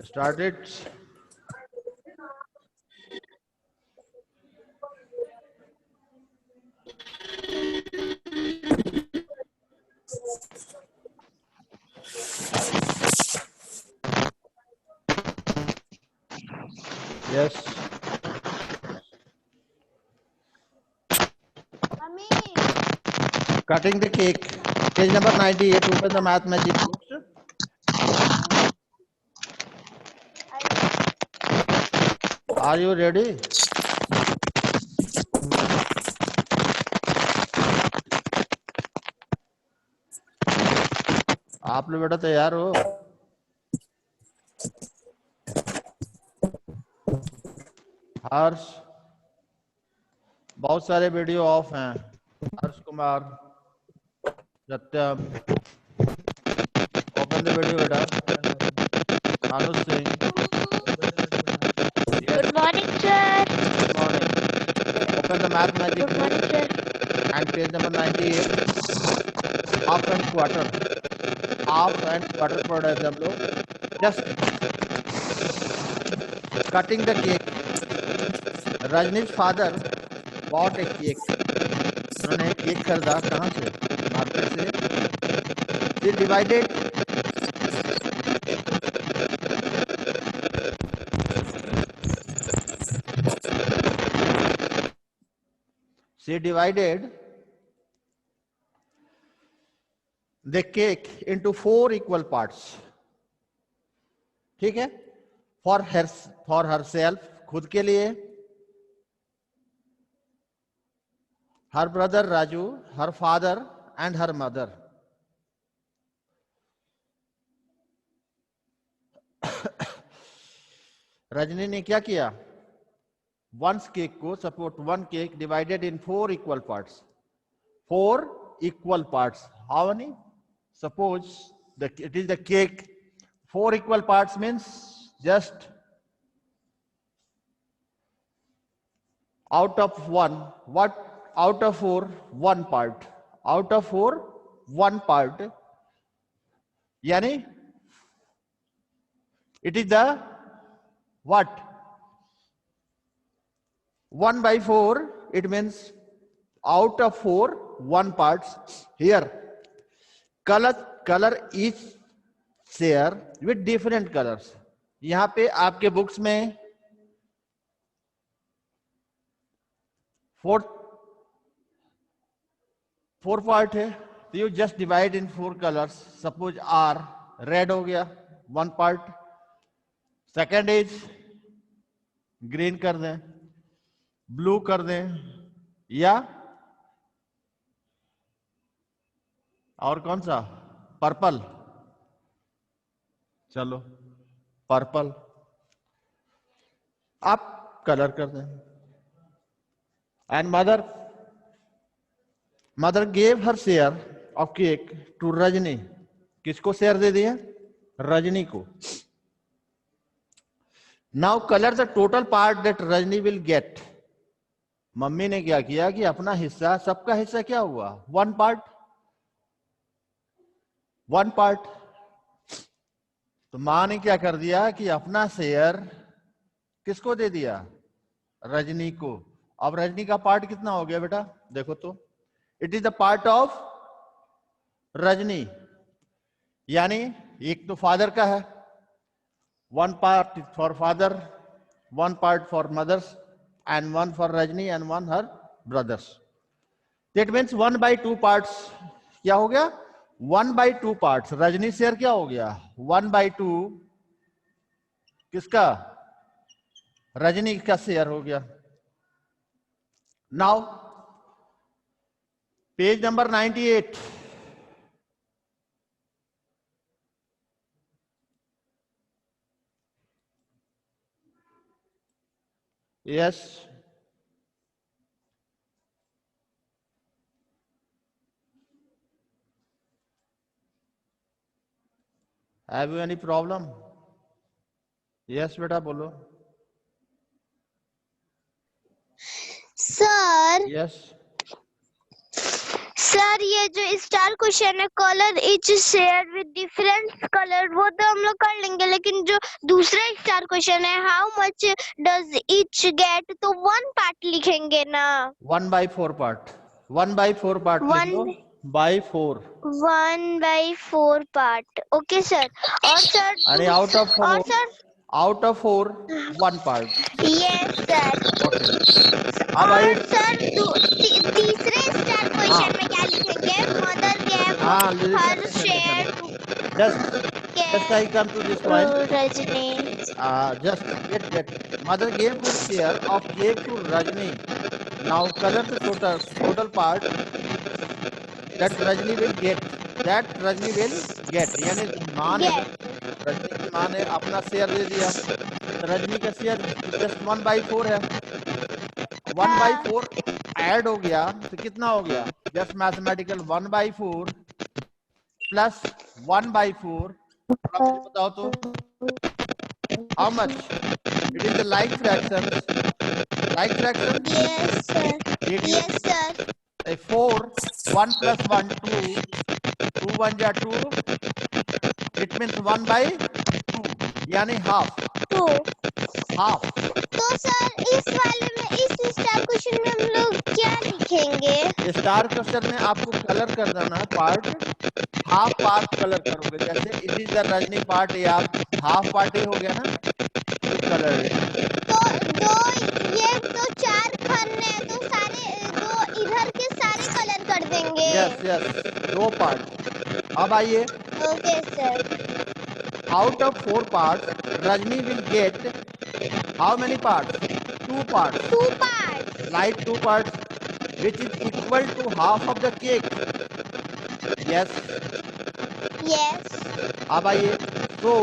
Start it. Yes. Cutting the cake. Page number 98. Open the math magic books. Are you ready? आप लोग बेटा तैयार हो? हर्ष, बहुत सारे वीडियो ऑफ हैं. हर्ष कुमार, सत्यम, ओपन द वीडियो बेटा. अनुज Singh. Good morning, sir. Good morning. Open the math magic Good book morning, sir. and page number 98. Half and quarter. Half and quarter पढ़ रहे थे हम लोग. Just cutting the cake. Rajni's father bought a cake. उन्होंने एक cake खरीदा. कहाँ से? मार्केट से. They divided the cake into 4 equal parts. ठीक है? For herself, खुद के लिए, her brother Raju, her father and her mother. Rajni ने क्या किया? One's cake को, suppose one cake divided in 4 equal parts. 4 equal parts. How many? Suppose it is the cake. 4 equal parts means just out of 1. What? Out of 4, 1 part. Out of 4, 1 part. Yani it is the what? 1 by 4. It means out of 4, 1 parts. Here, color each share with different colors. यहाँ पे आपके books में 4 part है, तो you just divide in 4 colours. Suppose are red हो गया 1 part. Second is green कर दें, ब्लू कर दें, या और कौन सा? पर्पल. चलो पर्पल आप कलर कर दें. And mother gave her share of cake to Rajni. किसको शेयर दे दिया? रजनी को. Now colour the total part that Rajni will get. Mummy ने क्या किया कि अपना हिस्सा, सबका हिस्सा क्या हुआ? 1 पार्ट. 1 पार्ट. तो मां ने क्या कर दिया कि अपना शेयर किसको दे दिया? रजनी को. अब रजनी का पार्ट कितना हो गया बेटा? देखो तो, it is the part of Rajni. यानी एक तो फादर का है, 1 part for father, 1 part for mothers, and 1 for Rajni and 1 her brothers. That means 1 by 2 parts. क्या हो गया? 1 by 2 parts. रजनी शेयर क्या हो गया? 1 by 2 किसका? रजनी का शेयर हो गया. Now page number 98. Yes. Have you any problem? Yes बेटा बोलो. Sir, Yes. सर ये जो स्टार क्वेश्चन है, colour each share with different colour, वो तो हम लोग कर लेंगे, लेकिन जो दूसरा स्टार क्वेश्चन है, how much does each get, तो 1 पार्ट लिखेंगे ना। 1/4 पार्ट, 1/4 पार्ट लिख लो, 1 बाई 4। 1/4 part, okay sir. और सर यानी आउट ऑफ और 4, sir out of 4 1 part. Yes sir. Okay, अब आइए। और सर तीसरे स्टार हाँ क्वेश्चन में क्या लिखेंगे? मदर गेव हाँ, listen her listen share listen, to just I come to this point. Rajni. Just get mother gave her share of cake to Rajni. Now color the total part that Rajni will get, that Rajni will get। यानी माँ ने, gate. Rajni की माँ ने अपना share दे दिया, तो रजनी का शेयर जस्ट 1/4 है। 1/4 ऐड हो गया तो कितना हो गया? जस्ट मैथमेटिकल 1/4 प्लस 1/4, थोड़ा मुझे बताओ तो how much? It is the like fraction, like fraction. Yes sir. Did you yes sir. 4, 1 plus 1 2, 2 1 जा 2, इट मीन्स 1/2, यानी हाफ, टू। हाफ। तो सर इस वाले में, इस स्टार क्वेश्चन में हम लोग क्या लिखेंगे? स्टार क्वेश्चन में आपको कलर कर देना है पार्ट, हाफ पार्ट कलर करोगे। जैसे it is the Rajni part, या हाफ पार्ट ही हो गया ना, यू कलर इट। तो दो, ये तो 4 खन्ने हैं, तो सारे दो इधर के सारे कलर कर देंगे। Yes yes, 2 part. अब आइए, okay sir. Out of 4 parts Rajni will gate how many parts? 2 parts. 2 part. Like 2 parts, which is equal to half of the cake. Yes. Yes. अब आइए, so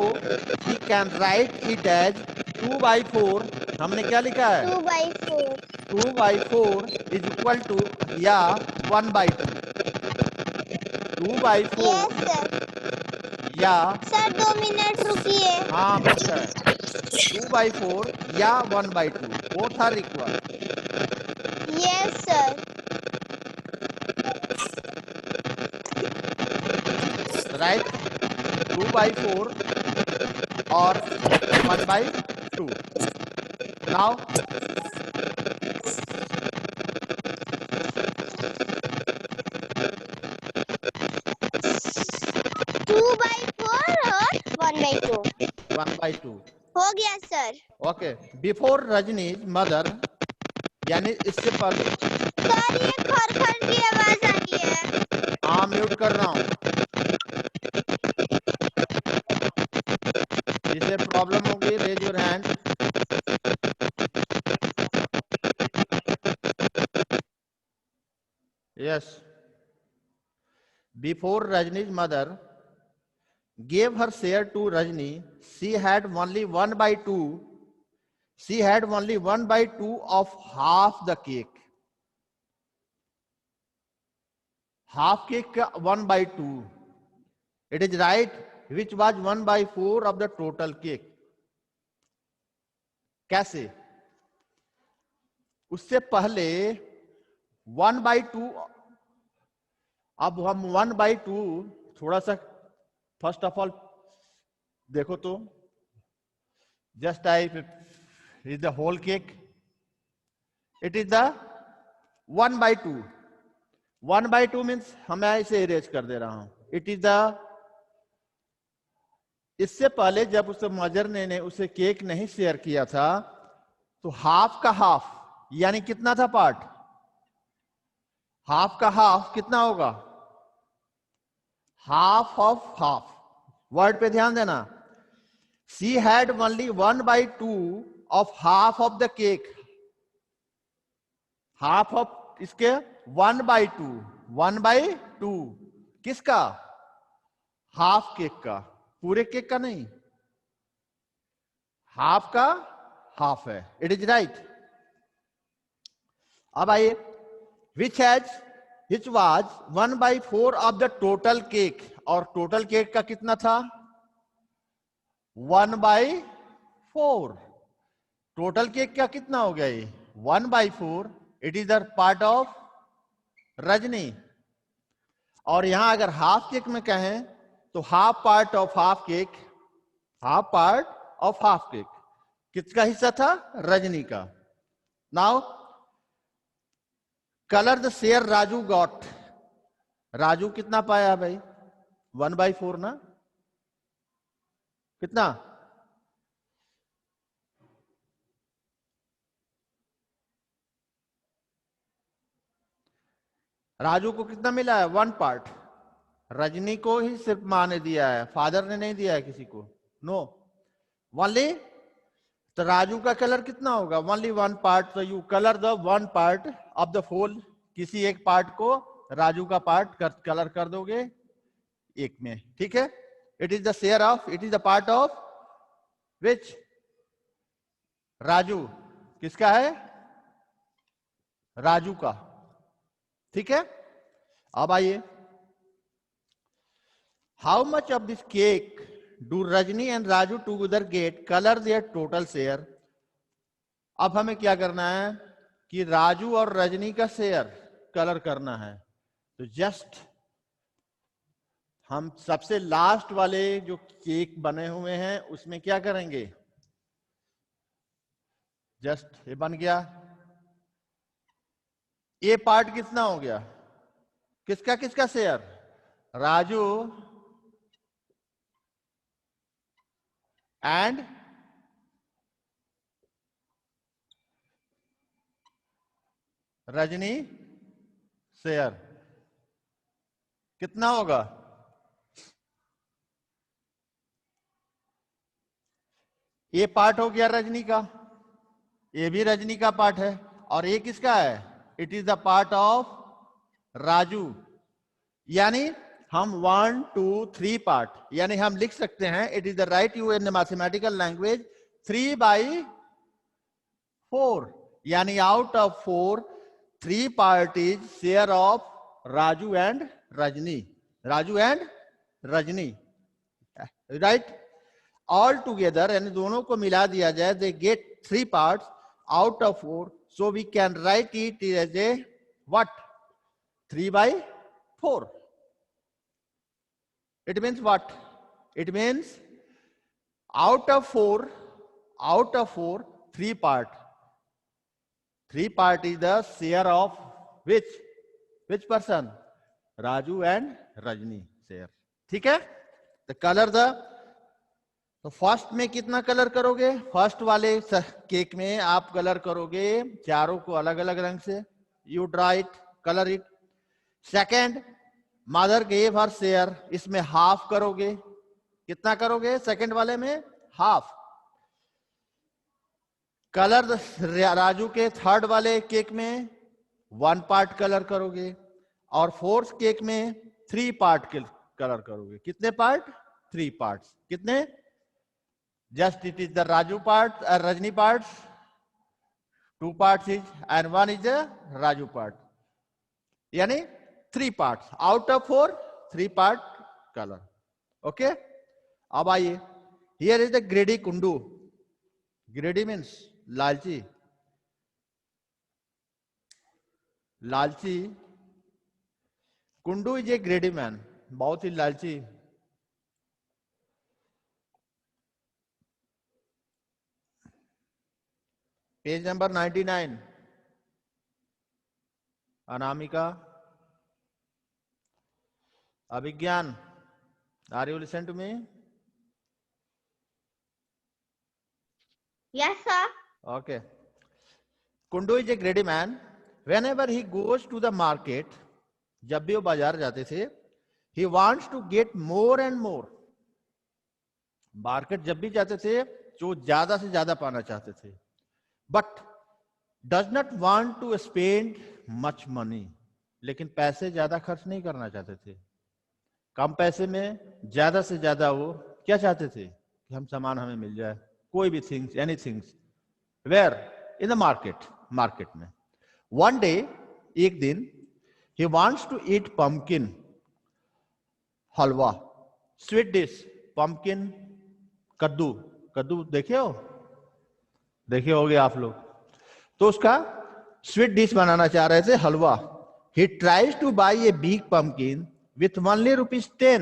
she can write it as 2/4। हमने क्या लिखा है? 2/4। 2/4 is equal to, या 1/2। 2/4 yes sir. या, sir 2 minute रुकिए। हाँ बस है, 2/4 या 1/2, both are equal. Yes sir. Right, 2/4 और 1/2। नाउ 2/4 और 1/2 1/2। हो गया sir. Okay, before Rajni's mother, यानी इससे पहले। सर ये खरखर की आवाज आ रही है। हाँ म्यूट कर रहा हूँ, जिसे प्रॉब्लम होगी raise your hand. Yes, before Rajni's mother gave her share to Rajni, she had only 1/2, she had only 1/2 of half the cake, half cake का 1/2, it is right, which was 1/4 of the total cake। कैसे? उससे पहले 1/2, अब हम 1/2 थोड़ा सा first of all देखो तो, just type is the whole cake, it is the 1/2। 1/2 means मैं इसे इरेज कर दे रहा हूं, इट इज द, इससे पहले जब उसे मदर ने उसे केक नहीं शेयर किया था, तो हाफ का हाफ यानी कितना था पार्ट? हाफ का हाफ कितना होगा? Half of half. वर्ड पे ध्यान देना, she had only 1/2 of half of the cake, half of इसके 1/2, 1/2 किसका? हाफ केक का, पूरे केक का नहीं, हाफ का हाफ है, इट इज राइट। अब आइए, which was 1/4 of the total cake, और टोटल केक का कितना था? 1/4। टोटल केक का कितना हो गया ये? 1/4, it is the part of Rajni, और यहां अगर हाफ केक में कहें तो half part of half cake, half part of half cake किसका हिस्सा था? रजनी का। Now colour the share Raju got. Raju कितना पाया भाई? 1/4 ना? कितना? राजू को कितना मिला है? 1 पार्ट। रजनी को ही सिर्फ मां ने दिया है, फादर ने नहीं दिया है किसी को। No, only. तो राजू का कलर कितना होगा? Only 1 part. तो you colour the 1 part of the full. किसी एक पार्ट को राजू का पार्ट कलर कर दोगे एक में, ठीक है? It is the share of, it is the part of which? Raju. किसका है? राजू का, ठीक है? अब आइए, how much of this cake do Rajni and Raju together get? Colour their total share. अब हमें क्या करना है कि राजू और रजनी का शेयर कलर करना है। तो जस्ट हम सबसे लास्ट वाले जो केक बने हुए हैं उसमें क्या करेंगे? जस्ट ये बन गया। ये पार्ट कितना हो गया? किसका किसका share? Raju and Rajni share कितना होगा? ये पार्ट हो गया रजनी का, ये भी रजनी का पार्ट है, और ये किसका है? It is the part of Raju. यानी हम 1 2 3 पार्ट, यानी हम लिख सकते हैं it is the right you in the mathematical language 3/4। यानी out of 4 3 part is share of Raju and Rajni. Raju and Rajni, right? All together, यानी दोनों को मिला दिया जाए, they get 3 parts out of 4। So we can write it as a what? 3/4. It means what? It means out of 4, 3 part. 3 part is the share of which person? Raju and Rajni share. ठीक है? तो colour the, तो first में कितना colour करोगे? First वाले cake में आप कलर करोगे चारों को अलग अलग रंग से। You draw it, colour it. Second, mother gave her share, इसमें हाफ करोगे। कितना करोगे सेकंड वाले में? हाफ। कलर राजू के थर्ड वाले केक में 1 पार्ट कलर करोगे, और फोर्थ केक में 3 पार्ट कलर करोगे। कितने पार्ट? 3 पार्ट्स। कितने? Just it is the Raju part, Rajni part 2 parts is, and 1 is the Raju part, यानी 3 parts out of 4 3 part colour. Okay, अब आइए, here is the greedy Kundu. Greedy means लालची, लालची। Kundu is a greedy man, बहुत ही लालची। Page number 99, Anamika, Abhigyan. Are you listening to me? Yes, sir. Okay. Kundu is a greedy man. Whenever he goes to the market, जब भी वो बाजार जाते थे, he wants to get more and more. Market जब भी जाते थे तो ज्यादा से ज्यादा पाना चाहते थे, but does not want to spend much money. लेकिन पैसे ज्यादा खर्च नहीं करना चाहते थे। कम पैसे में ज्यादा से ज्यादा वो क्या चाहते थे? कि हम सामान हमें मिल जाए, कोई भी things, any things. Where? In the market, market में। वन डे, एक दिन, he wants to eat pumpkin halwa, sweet dish. Pumpkin, कद्दू, कद्दू देखे हो, देखे होगे आप लोग। तो उसका स्वीट डिश बनाना चाह रहे थे, हलवा। He tries to buy a big pumpkin, with only ₹10।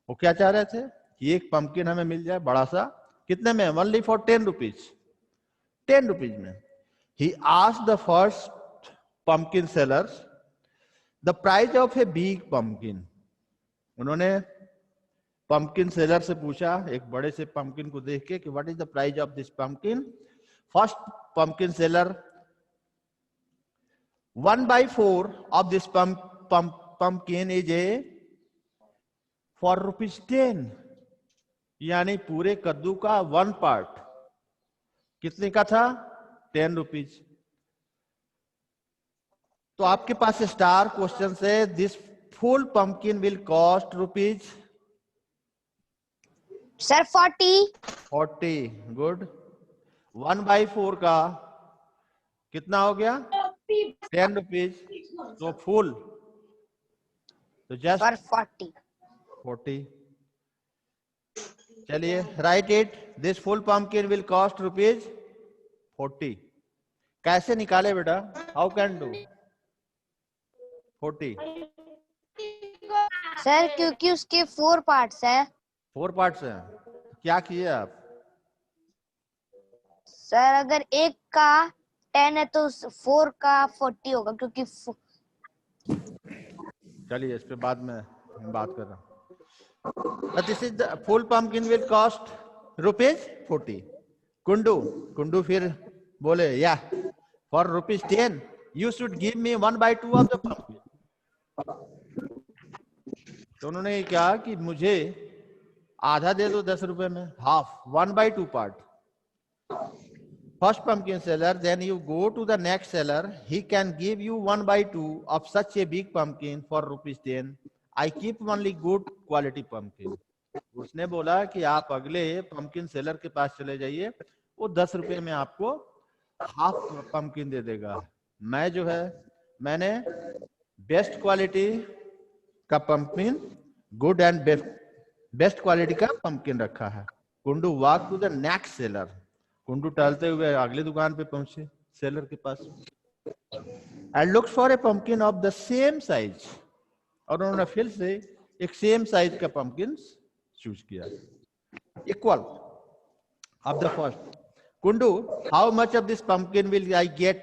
वो क्या चाह रहे थे कि एक पंपकिन हमें मिल जाए बड़ा सा, कितने में? ओनली फॉर ₹10, ₹10 में। He asked the first pumpkin sellers the price of a big pumpkin. उन्होंने पंपकिन सेलर से पूछा, एक बड़े से पंपकिन को देख के, कि what is the price of this pumpkin. First pumpkin seller 1/4 of this pumpkin is a for ₹10, यानी पूरे कद्दू का 1 पार्ट कितने का था? ₹10। तो आपके पास स्टार क्वेश्चन से this full pumpkin will cost ₹40। Sir 40 good. 1/4 का कितना हो गया? ₹10। तो फुल तो जस्ट 40। चलिए right it, this full pumpkin will cost ₹40। कैसे निकाले बेटा? How can do 40? सर क्योंकि उसके 4 पार्ट्स है। 4 पार्ट्स हैं। क्या किए आप? सर अगर एक का 10 है तो 4 का 40 होगा, क्योंकि चलिए इस पे बाद में बात कर रहा हूँ। This is the full pumpkin will cost ₹40। Kundu फिर बोले, या for ₹10 you should give me 1/2 of the pumpkin. तो उन्होंने कहा कि मुझे आधा दे दो ₹10 में, half, 1/2 part. First pumpkin seller, then you go to the next seller. He can give you 1/2 of such a big pumpkin for ₹10. I keep only good quality pumpkin. उसने बोला कि आप अगले पंपकिन सेलर के पास चले जाइए, वो ₹10 में आपको हाफ पंपकिन दे देगा। मैं जो है मैंने बेस्ट क्वालिटी का pumpkin, good and best quality का पंपकिन रखा है। Kundu walk to the next seller. Kundu टहलते हुए अगली दुकान पे पहुंचे, सेलर के पास, and looks for a pumpkin of the same size. और उन्होंने फिर से एक सेम साइज का पंपकिन चूज किया, equal of the first. Kundu, how much of this pumpkin will I get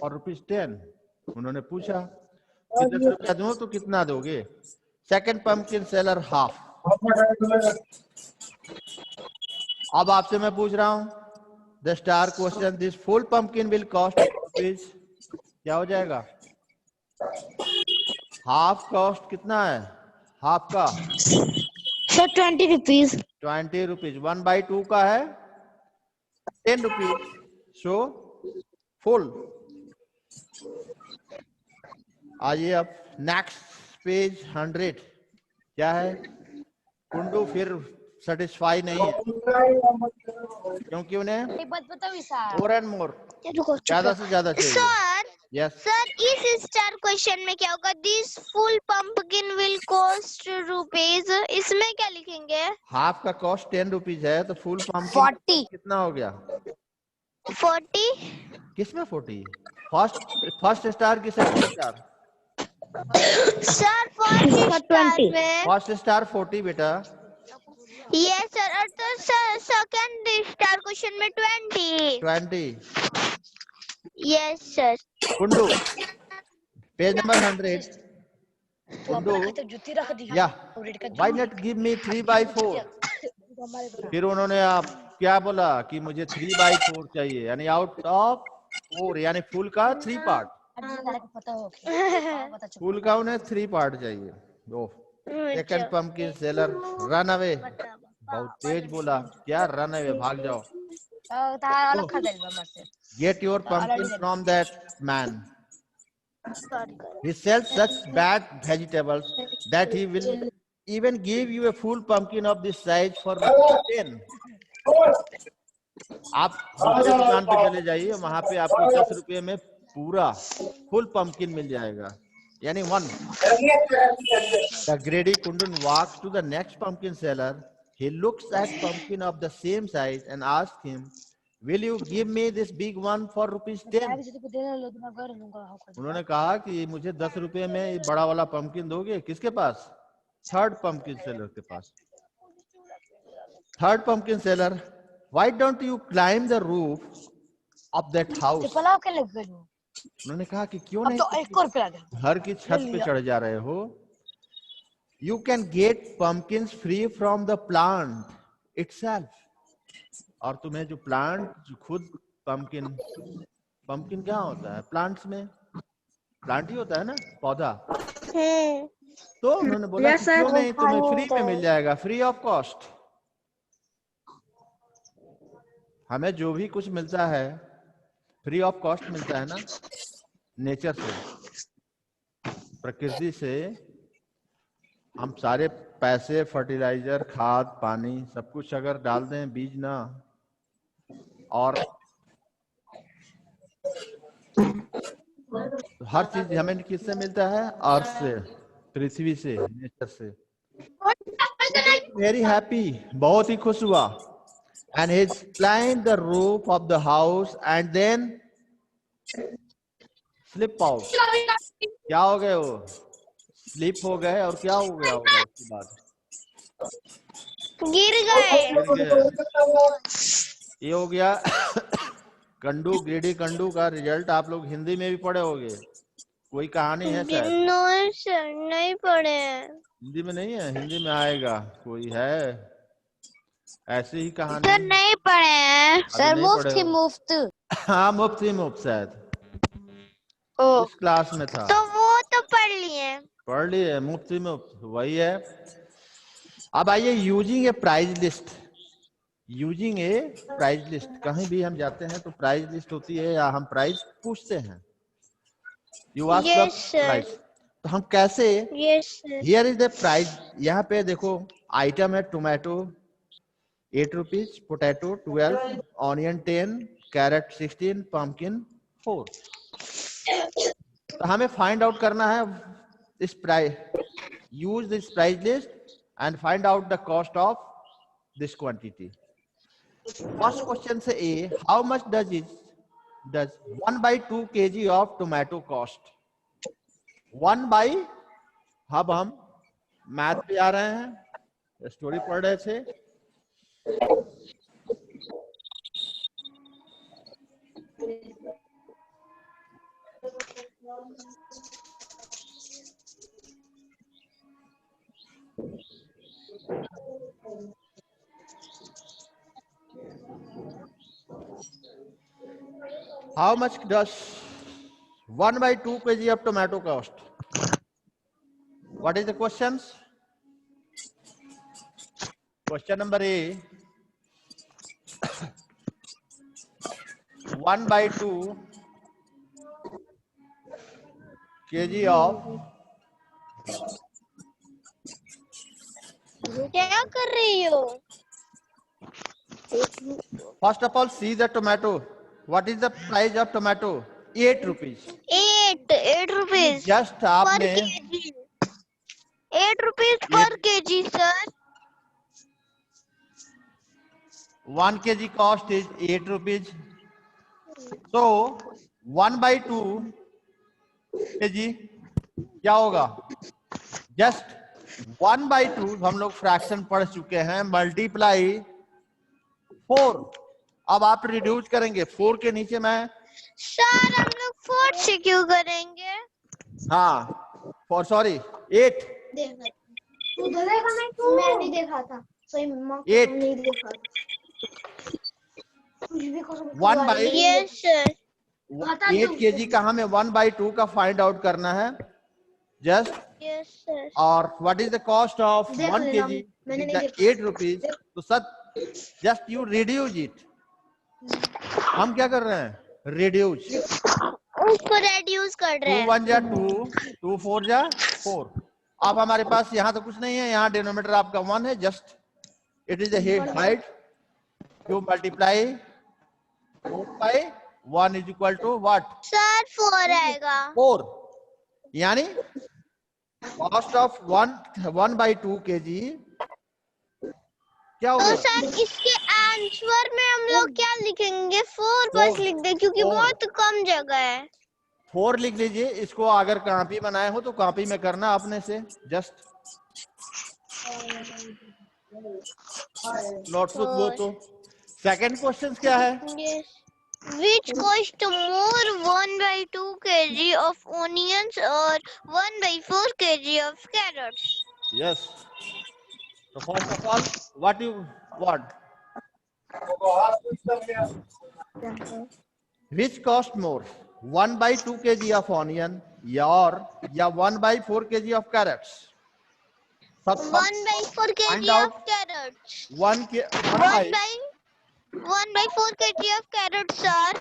for ₹10? उन्होंने पूछा कि ₹10 दूं तो कितना दोगे? Second pumpkin seller, half. अब आपसे मैं पूछ रहा हूं, the star question, this full pumpkin will cost ₹, क्या हो जाएगा? हाफ कॉस्ट कितना है? हाफ का सर ₹20। ₹20। 1/2 का है ₹10। So full. आइए अब नेक्स्ट पेज 100। क्या है? कुंडू फिर सेटिस्फाई नहीं है, क्योंकि उन्हें मोर एंड मोर, ज्यादा से ज्यादा चाहिए। सर यस सर, इस स्टार क्वेश्चन में क्या होगा? This full pumpkin will cost ₹, इसमें क्या लिखेंगे? हाफ का कॉस्ट ₹10 है, तो फुल पंपकिन 40 कितना हो गया? 40। किसमें 40? फर्स्ट स्टार की second star? Sir first star में फर्स्ट स्टार 40 बेटा। यस सर, और तो सेकंड स्टार क्वेश्चन में 20। Yes sir. Kundu page number 100। Kundu, या व्हाई नॉट गिव मी 3/4? फिर उन्होंने आप क्या बोला कि मुझे 3/4 चाहिए, यानी आउट ऑफ 4, यानी फुल का 3 पार्ट। फुल का उन्हें 3 पार्ट चाहिए। दो second pumpkin seller run away, बहुत तेज बोला, क्या रन अवे, भाग जाओ। Get your pumpkin from that man, he sells such bad vegetables that he will even give you a full pumpkin of this size for ₹10. आप दूसरी दुकान पे चले जाइए, वहां पे आपको ₹10 में पूरा फुल पंपकिन मिल जाएगा, यानी 1। The greedy Kundun walks to the next pumpkin seller. He looks at pumpkin of the same size and asks him, Will you give me this big one for ₹10? उन्होंने कहा कि मुझे 10 रुपए में ये बड़ा वाला पंपकिन दोगे? किसके पास? थर्ड पंपकिन सेलर के पास. Third pumpkin seller, why don't you climb the roof of that house? उन्होंने कहा कि क्यों नहीं घर की छत पे चढ़ जा रहे हो? You can get pumpkins free from the plant itself. और तुम्हें जो प्लांट जो खुद पंपकिन क्या होता है? प्लांट्स में प्लांट ही होता है ना, पौधा. तो उन्होंने बोला कि क्यों नहीं, तुम्हें फ्री में मिल जाएगा, फ्री ऑफ कॉस्ट. हमें जो भी कुछ मिलता है फ्री ऑफ कॉस्ट मिलता है ना, नेचर से, प्रकृति से. हम सारे पैसे, फर्टिलाइजर, खाद, पानी सब कुछ अगर डाल दें, बीज ना, और हर चीज हमें किससे मिलता है? अर्थ से, पृथ्वी से, नेचर से. वेरी हैप्पी, बहुत ही खुश हुआ. And he climb the roof of the house and then slip out. क्या हो गए वो? स्लिप हो गए. और क्या हो गया होगा उसके बाद? गिर गए. ये हो गया कंडू, ग्रेडी कंडू का रिजल्ट. आप लोग हिंदी में भी पढ़े होंगे, कोई कहानी है शायद? नहीं सर, नहीं पढ़े हैं. हिंदी में नहीं है? हिंदी में आएगा. कोई है ऐसी ही कहानी? सर नहीं पढ़े हैं. सर मुफ्त. हाँ, मुफ्त शायद इस क्लास में था. तो वो तो पढ़ लिए. मुफ्त वही है. अब आइए, using a prize list. Using a prize list, कहीं भी हम जाते हैं तो प्राइज लिस्ट होती है, या हम प्राइज पूछते हैं. You ask the price. तो हम कैसे? Here is the price. यहाँ पे देखो, आइटम है tomato 8 rupees, potato 12, onion 10, carrot 16, pumpkin 4. तो हमें फाइंड आउट करना है इस price. Use this price list and find out the cost of this quantity. First question से A, how much does 1/2 kg of tomato cost? 1/, अब हम math पे आ रहे हैं, स्टोरी पढ़ रहे थे. How much does 1/2 kg of tomato cost? What is the questions? Question number A, 1/2 kg of. क्या कर रही हो? First of all, see the tomato. What is the price of tomato? 8 rupees. 8 rupees. Just आपने 8 rupees per KG sir. 1 kg cost is 8 rupees. So 1/2 kg क्या होगा? Just 1/2, हम लोग fraction पढ़ चुके हैं, मल्टीप्लाई 4. अब आप रिड्यूस करेंगे. 4 के नीचे मैं सर हम लोग 4 से क्यों करेंगे? हाँ, 4 सॉरी 8. मैंने देखा था. 8 नहीं देखा. 1/, यस सर. 8 kg का हमें 1/2 का फाइंड आउट करना है. Just yes sir. और what is the cost of 1 kg? 8 rupees. तो sir just you reduce it. हम क्या कर रहे हैं? रिड्यूस. उसको रिड्यूस कर रहे हैं. 2 1 जा 2, 2 4 जा 4. अब हमारे पास यहाँ तो कुछ नहीं है, यहाँ डिनोमिनेटर आपका 1 है. Just it is the head height. You multiply 4/1 is equal to what? Sir 4 आएगा. 4. यानी कॉस्ट ऑफ 1/2 kg क्या हो तो गया? सर इसके आंसर में हम लोग क्या लिखेंगे? 4 बस लिख दे क्योंकि बहुत कम जगह है। 4 लिख लीजिए। इसको अगर कॉपी बनाए हो तो कॉपी में करना अपने से, जस्ट नोटबुक वो तो। सेकंड क्वेश्चन क्या है? Yes. Which cost more, 1/2 kg of onions or 1/4 kg of carrots? Yes. तो first of all what you want? Which cost more, 1/2 kg of onion या 1/4 kg of carrots? 1/4 Find kg out of carrots. 1/4 kg of carrots, sir.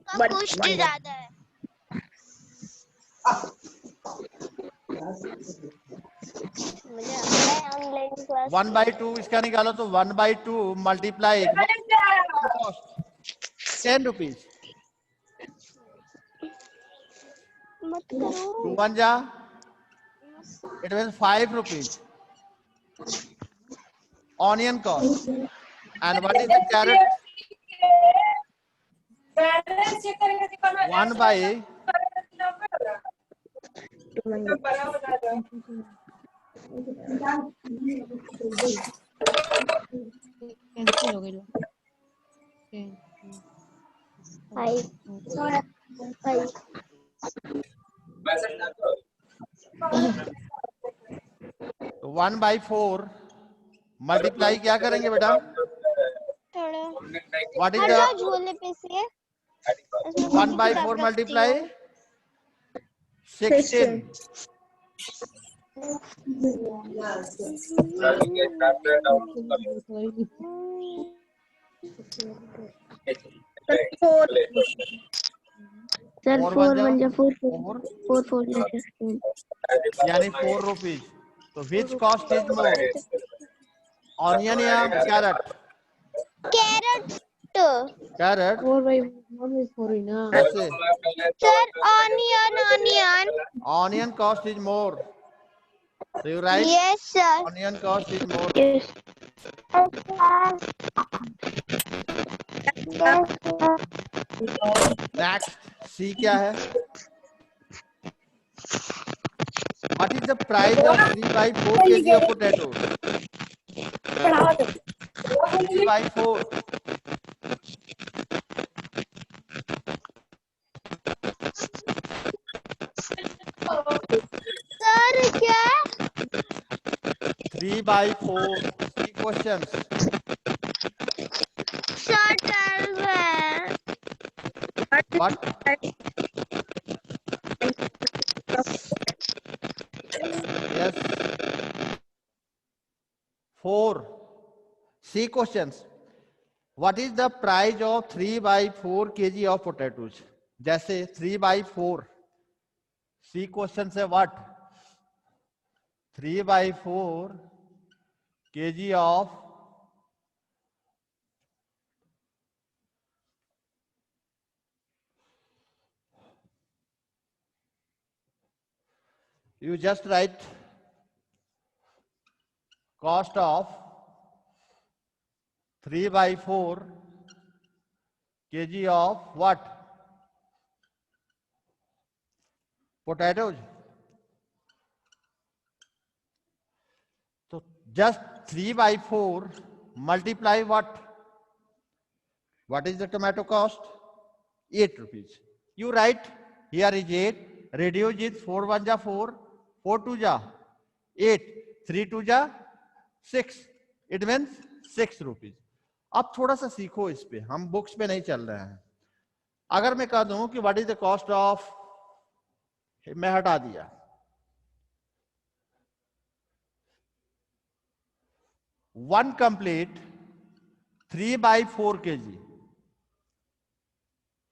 इसका cost ज्यादा है। मुझे आता है online class. 1/2 इसका निकालो तो 1/2 मल्टीप्लाई कॉस्ट 10 रुपीज। मत करो। 2 1 जा, it means 5 rupees. Onion cost. And what is the carrot? 1 by तो 1/4 मल्टीप्लाई क्या करेंगे बेटा? व्हाट इज द झोले पे से 1/4 मल्टीप्लाई 16? सर 4 1 जा 4 4 4 जा 16 यानी 4 रुपीज। तो which cost is more, onion या कैरेट? कैरेट। कैरेट 4/1 is 4 ना। कैसे? Sir onion onion cost is more, so you write yes sir. onion cost is more. Yes Next, C क्या है? What is the price of 3/4 kg of potato? 3/4 sir क्या? 3/4 3 questions. Sir 12 है। What? Yes. 4 C questions. What is the price of 3/4 kg of potatoes? जैसे 3/4 C question से what? 3/4 kg of you just write cost of 3/4 kg of what? Potatoes. So just 3/4 multiply what? What is the tomato cost? 8 rupees. You write here is 8, reduce it 4 1 ja 4, 4 2 ja 8, 3 2 ja 6, it means 6 rupees. अब थोड़ा सा सीखो इस पे, हम books पे नहीं चल रहे हैं। अगर मैं कह दूं कि what is the cost of, मैं हटा दिया, one complete 3/4 kg,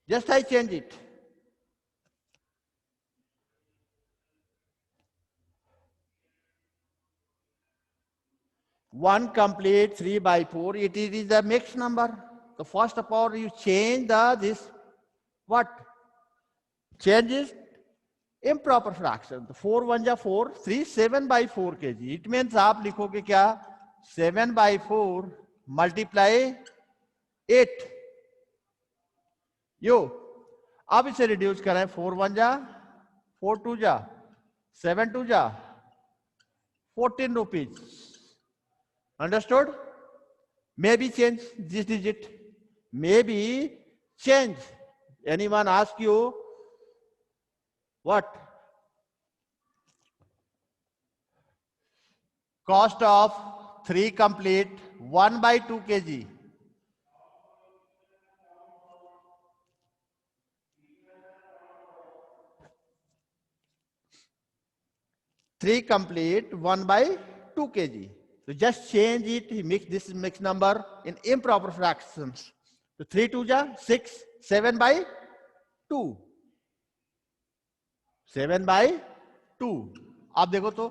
just I change it. One complete 3/4, it is the mixed number. So first of all you change this what? Changes improper fraction. तो 4 1 जा 4, 3 7/4 kg. It means आप लिखोगे क्या? 7/4 multiply 8 यो। अब इसे रिड्यूस करें, 4 1 जा, 4 2 जा, 7 2 जा, 14 rupees. Understood? Maybe change this digit. Maybe change. Anyone ask you what? Cost of 3 complete 1/2 kg. Three complete 1/2 kg. So just change it. Mix this mixed number in improper fractions. So 3 2 ja 6, 7/2, 7/2. आप देखो तो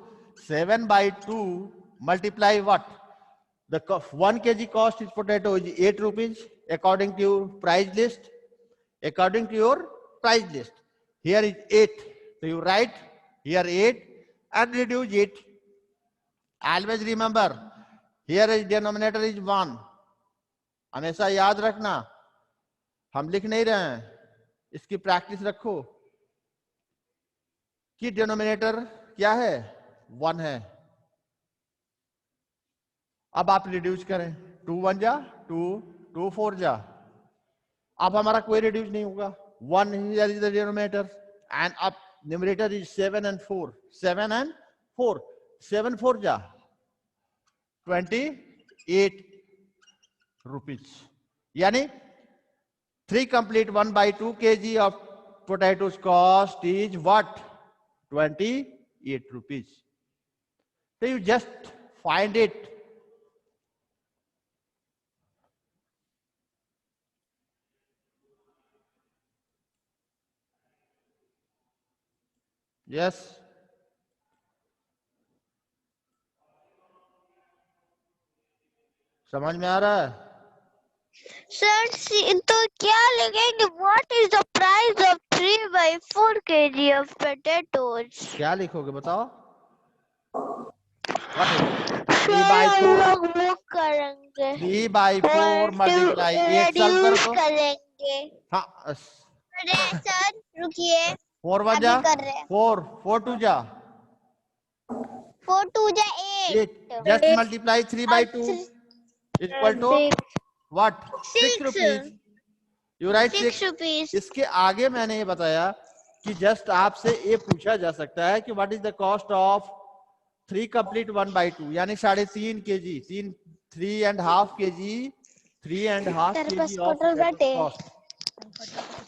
7/2 multiply what? The 1 kg cost is potato is 8 rupees according to your price list. According to your price list, here is 8. So you write here 8 and reduce it. Always remember, here is denominator is 1. हमेशा याद रखना, हम लिख नहीं रहे हैं, इसकी practice रखो कि डिनोमिनेटर क्या है, 1 है। अब आप रिड्यूस करें, 2 1 जा 2, 2 4 जा, अब हमारा कोई रिड्यूस नहीं होगा, 1 here is the denominator and up numerator is 7 and 4, 7 and 4, 7 4 जा 28 rupees. यानी 3 complete 1/2 kg of potatoes cost is what? 28 rupees. So you just find it. Yes. समझ में आ रहा है? सर तो क्या लिखेंगे? What is the price of 3/4 kg of potatoes? क्या लिखोगे बताओ? What is it? सर हम लोग वो करेंगे, 3/4 multiply 8 सॉल्व करो तो। करेंगे। हाँ अरे सर रुकिए, 4 1 जा, अभी कर रहे हैं। 4 4 2 जा 4 2 जा 8, just multiply 3/2 equal to what? 6 rupees. You write 6 6 rupees. इसके आगे मैंने ये बताया कि जस्ट आपसे ये पूछा जा सकता है कि what is the cost of 3 complete 1/2 यानी 3.5 kg, 3.5 kg, 3.5 kg of cost.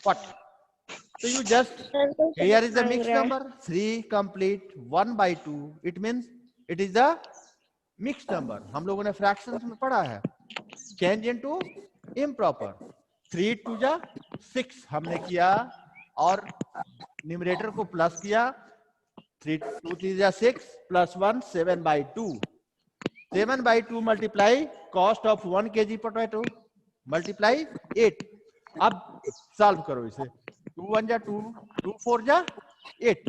What? So you just here is the mixed number 3 complete 1/2. It means it is the mixed number. हम लोगों ने fractions में पढ़ा है. Change into improper. 3 2 जा 6 हमने किया और न्यूमरेटर को प्लस किया, 3 2 3 जा 6 plus 1 7/2. 7/2 multiply cost of 1 kg potato multiply 8. अब सॉल्व करो इसे, 2 1 जा 2, 2 4 जा 8.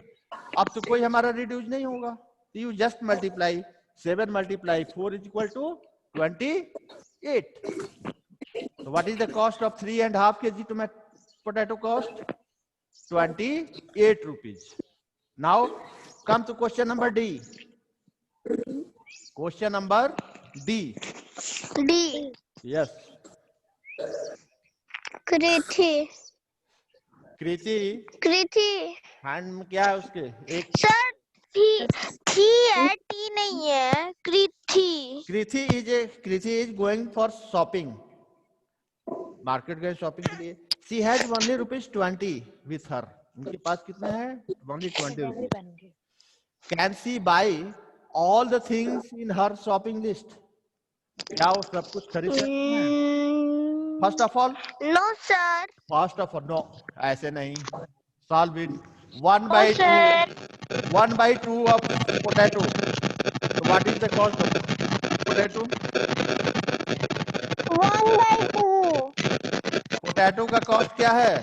अब तो कोई हमारा रिड्यूस नहीं होगा, you just multiply 7 multiply 4 is equal to 28. So what is the cost of 3.5 kg potato cost? 28 rupees. Now come to question number D. Question number D. D. Yes. Kriti hand में क्या है उसके? एक sir थी है, टी नहीं है, Kriti is going for shopping, market गए शॉपिंग के लिए. She has only ₹20 with her. उनके पास कितना है? Only 20 rupees. Can she buy all the things in her shopping list? क्या वो सब कुछ खरीद सकती है? First of all no sir. First of all no, ऐसे नहीं. Solve it. 1/2 of potato. So what is the cost of potato? 1/2. Potato का कॉस्ट क्या है?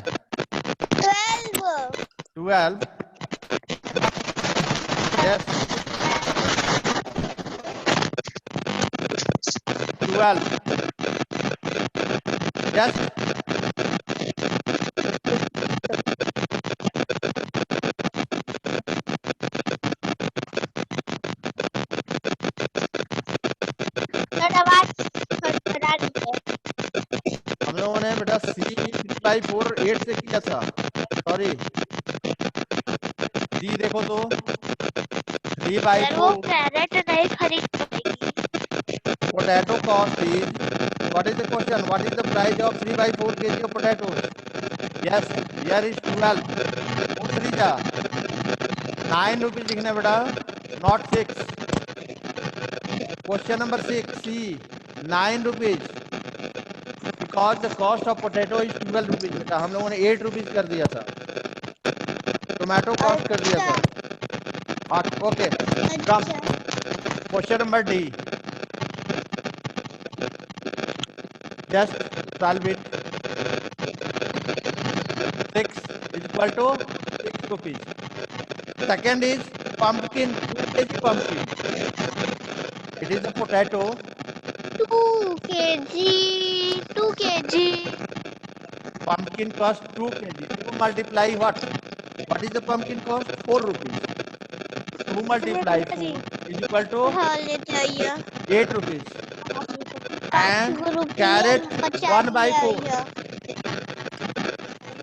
12. Yes. 12. just सर आवाज खड़खड़ा रही है। हम लोगों ने बेटा सी 3/4 8 से किया था, सॉरी डी देखो तो सर वो 3/4 कैरेट नहीं खरीद पाएगी। potato cost is, what is the question, what is the price of 3/4 kg of potatoes? Yes, here is 12 4 3 जा 9 rupees लिखना बेटा, not 6. Question number 6 C 9 rupees because the cost of potato is 12 rupees बेटा, हम लोगों ने 8 rupees कर दिया था, टोमेटो कॉस्ट कर दिया था। Okay come. Question number D, just solve it. 6 is equal to 6 rupees. Second is pumpkin, 2 kg pumpkin. It is a potato. 2 kg 2 kg Pumpkin cost 2 kg. 2 multiply what? What is the pumpkin cost? 4 rupees. 2 multiply 4 is equal to हाँ ले जाइए 8 rupees. And carrot 1/4.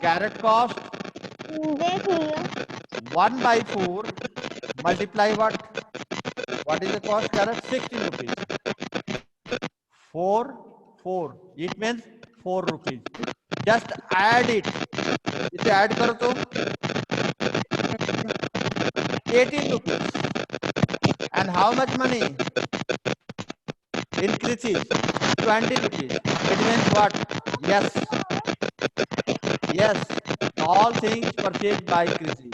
Carrot cost देख लियो 1/4 multiply what? What is the cost carrot? 16 rupees. 4 4 it means 4 rupees. Just add it. इसे add करो तो 18 rupees. And how much money increases? 20 rupees. It means what? Yes, all things purchased by increases.